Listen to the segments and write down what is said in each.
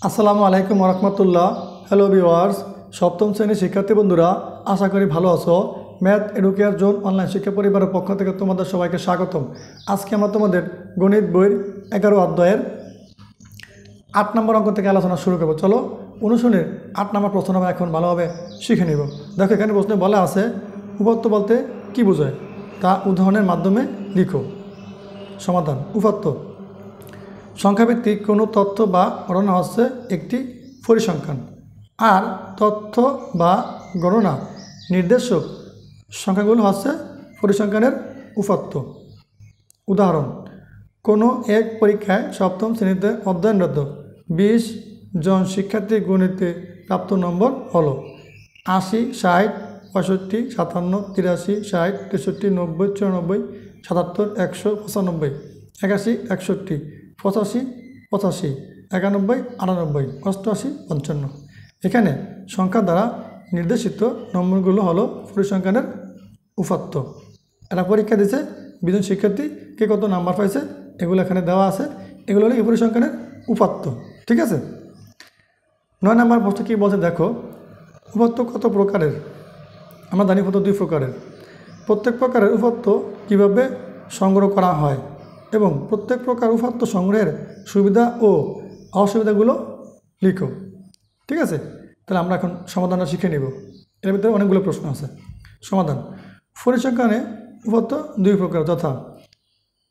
আসসালামু আলাইকুম রহমতুল্লাহ। Hello viewers, সপ্তম শ্রেণীর শিক্ষার্থী বন্ধুরা, আশা করি ভালো আছো। ম্যাথ এডুকেয়ার জোন অনলাইন শিক্ষা পরিবারের পক্ষ থেকে তোমাদের সবাইকে স্বাগতম। আজকে আমরা তোমাদের গণিত বইয়ের 11 অধ্যায়ের 8 নম্বর অঙ্ক থেকে আলোচনা শুরু করবো। চলো অনুশীলনের 8 নম্বর প্রশ্ন আমরা এখন ভালোভাবে শিখে নিব। দেখো এখানে প্রশ্নে বলা আছে উপপাদ্য বলতে কি বোঝায় তা উদাহরণের মাধ্যমে লিখো। সমাধান। উপপাদ্য সংখ্যাভিত্তিক কোনো তথ্য বা গণনা হচ্ছে একটি পরিসংখ্যান, আর তথ্য বা গণনা নির্দেশক সংখ্যাগুলো হচ্ছে পরিসংখ্যানের উপপাদ্য। উদাহরণ, কোনো এক পরীক্ষায় সপ্তম শ্রেণীতে অধ্যয়নরত 20 জন শিক্ষার্থীর গণিতে প্রাপ্ত নম্বর হলো 80, 60, 65, 57, 83, 60, 63, 90, 94, 77, 100, 95, 81, 61, 85, 85, 91, 98, 88, 55। এখানে সংখ্যা দ্বারা নির্দেশিত নম্বরগুলো হলো পরিসংখ্যানের উপপাদ্য। এরা পরীক্ষা দিয়েছে 20 জন শিক্ষার্থী কে কত নাম্বার পাইছে এগুলো এখানে দেওয়া আছে। এগুলো হলো এই পরিসংখ্যানের উপপাদ্য। ঠিক আছে। 9 নম্বর প্রশ্ন কী বলছে দেখো। উপপাদ্য কত প্রকারের? আমরা জানি উপপাদ্য 2 প্রকারের। প্রত্যেক প্রকারের উপপাদ্য কীভাবে সংগ্রহ করা হয় এবং প্রত্যেক প্রকার উপপাদ্য সংগ্রহের সুবিধা ও অসুবিধাগুলো লিখো। ঠিক আছে। তাহলে আমরা এখন সমাধানটা শিখে নিব। এর ভিতরে অনেকগুলো প্রশ্ন আছে। সমাধান। পরিসংখ্যানে উপপাদ্য 2 প্রকার, যথা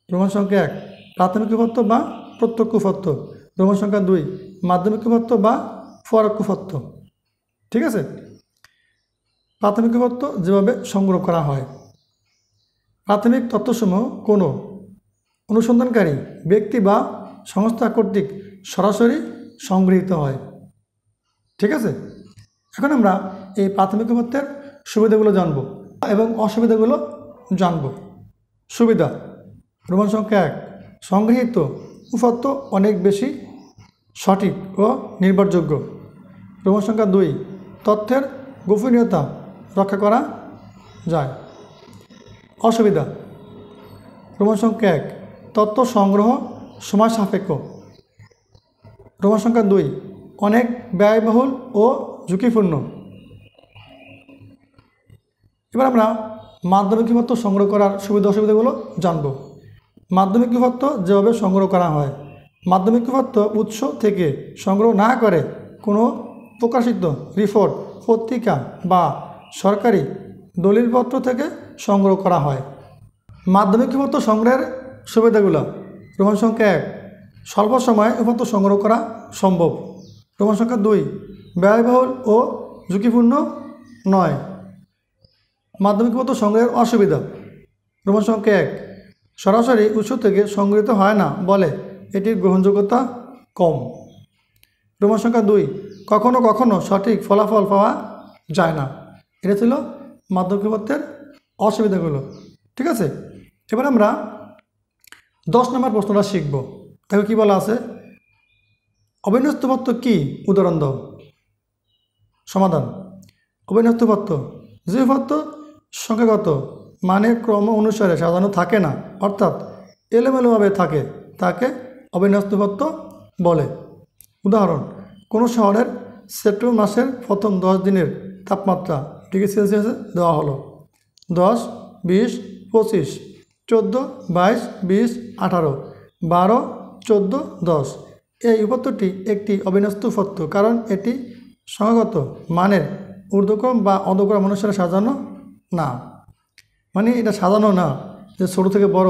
রোমান সংখ্যা 1 প্রাথমিক উপপাদ্য বা প্রত্যক্ষ উপপাদ্য, রোমান সংখ্যা 2 মাধ্যমিক উপপাদ্য বা পরোক্ষ উপপাদ্য। ঠিক আছে। প্রাথমিক উপপাদ্য যেভাবে সংগ্রহ করা হয়। প্রাথমিক তথ্যসমূহ কোনো অনুসন্ধানকারী ব্যক্তি বা সংস্থা কর্তৃক সরাসরি সংগৃহীত হয়। ঠিক আছে। এখন আমরা এই প্রাথমিক উপপাদ্যের সুবিধাগুলো জানব এবং অসুবিধাগুলো জানব। সুবিধা। রোমান সংখ্যা 1 সংগৃহীত উপপাদ্য অনেক বেশি সঠিক ও নির্ভরযোগ্য। রোমান সংখ্যা 2 তথ্যের গোপনীয়তা রক্ষা করা যায়। অসুবিধা। রোমান সংখ্যা 1 তথ্য সংগ্রহ সময় সাপেক্ষ। রোমান সংখ্যা 2 অনেক ব্যয়বহুল ও ঝুঁকিপূর্ণ। এবার আমরা মাধ্যমিক উপপাদ্য সংগ্রহ করার সুবিধা অসুবিধাগুলো জানব। মাধ্যমিক উপপাদ্য যেভাবে সংগ্রহ করা হয়। মাধ্যমিক উপপাদ্য উৎস থেকে সংগ্রহ না করে কোনো প্রকাশিত রিপোর্ট, পত্রিকা বা সরকারি দলিলপত্র থেকে সংগ্রহ করা হয়। মাধ্যমিক উপপাদ্য সংগ্রহের সুবিধাগুলো। রোমান সংখ্যা 1 স্বল্প সময়ে উপপাদ্য সংগ্রহ করা সম্ভব। রোমান সংখ্যা 2 ব্যয়বহুল ও ঝুঁকিপূর্ণ নয়। মাধ্যমিক উপপাদ্য সংগ্রহের অসুবিধা। রোমান সংখ্যা 1 সরাসরি উৎস থেকে সংগৃহীত হয় না বলে এটির গ্রহণযোগ্যতা কম। রোমান সংখ্যা 2 কখনো কখনো সঠিক ফলাফল পাওয়া যায় না। এটা ছিল মাধ্যমিক উপপাদ্যের অসুবিধাগুলো। ঠিক আছে। এবার আমরা 10 নম্বর প্রশ্নটা শিখব। দেখো কী বলা আছে। অবিন্যস্ত উপপাদ্য কী? উদাহরণ দাও। সমাধান। অবিন্যস্ত উপপাদ্য যে উপপাদ্য সংখ্যাগত মানে ক্রম অনুসারে সাজানো থাকে না, অর্থাৎ এলোমেলোভাবে থাকে, তাকে অবিন্যস্ত উপপাদ্য বলে। উদাহরণ, কোনো শহরের সেপ্টেম্বর মাসের প্রথম 10 দিনের তাপমাত্রা ডিগ্রি সেলসিয়াসে দেওয়া হলো 10, 20, 25, 14, 22, 20, 18, 12, 14, 10। এই উপপাদ্যটি একটি অবিন্যস্ত উপপাদ্য কারণ এটি সংখ্যাগত মানের ঊর্ধ্বক্রম বা অধক্রম অনুসারে সাজানো না। মানে এটা সাজানো না যে ছোটো থেকে বড়,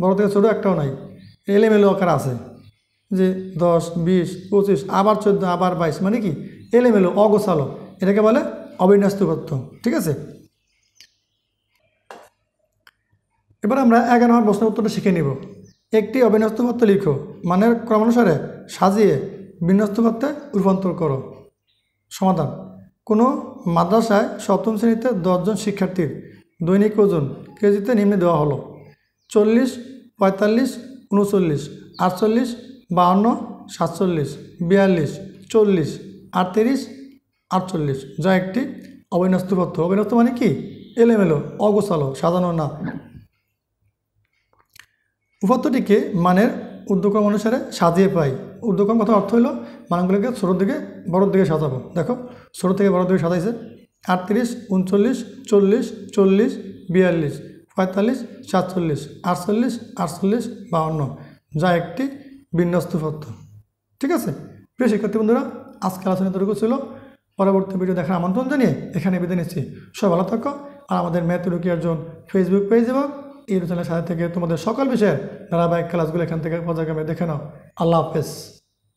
বড় থেকে ছোটো একটাও নাই, এলোমেলো আকার আছে যে 10, 20, 25 আবার 14 আবার 22, মানে কি এলোমেলো অগোছালো, এটাকে বলে অবিন্যস্ত উপপাদ্য। ঠিক আছে। এবার আমরা 11 নম্বর প্রশ্নের উত্তরটা শিখে নিব। একটি অবিন্যস্ত উপপাদ্য লিখো, মানের ক্রমানুসারে সাজিয়ে বিন্যস্ত উপপাদ্যে রূপান্তর করো। সমাধান। কোনো মাদ্রাসায় সপ্তম শ্রেণীতে 10 জন শিক্ষার্থীর দৈনিক ওজন কেজিতে নিম্নে দেওয়া হলো 40, 45, 39, 48, 52, 47, 42, 40, 38, 48, যা একটি অবিন্যস্ত উপপাদ্য। অবিন্যস্ত মানে কি এলোমেলো অগোছালো সাজানো না। উপপাদ্যটিকে মানের ঊর্ধ্বক্রম অনুসারে সাজিয়ে পাই। ঊর্ধ্বক্রম কথার অর্থ হলো মানগুলোকে ছোটোর দিকে বড়োর দিকে সাজাবো। দেখো ছোটো থেকে বড়োর দিকে সাজাইছে 38, 39, 40, 40, 42, 45, 47, 48, 48, 52, যা একটি বিন্যস্ত পথ। ঠিক আছে প্রিয় শিক্ষার্থী বন্ধুরা, আজকে আলোচনা এতটুকু ছিল। পরবর্তী ভিডিও দেখার আমন্ত্রণ জানিয়ে এখানে বিদায় নিচ্ছি। সবাই ভালো থাকো। আর আমাদের math educare zone Facebook page এবং ইউটিউব চ্যানেলের সাথে থেকে তোমাদের সকল বিষয়ের ধারাবাহিক ক্লাসগুলো এখান থেকে পর্যায়ক্রমে দেখে নাও। আল্লাহ হাফেজ।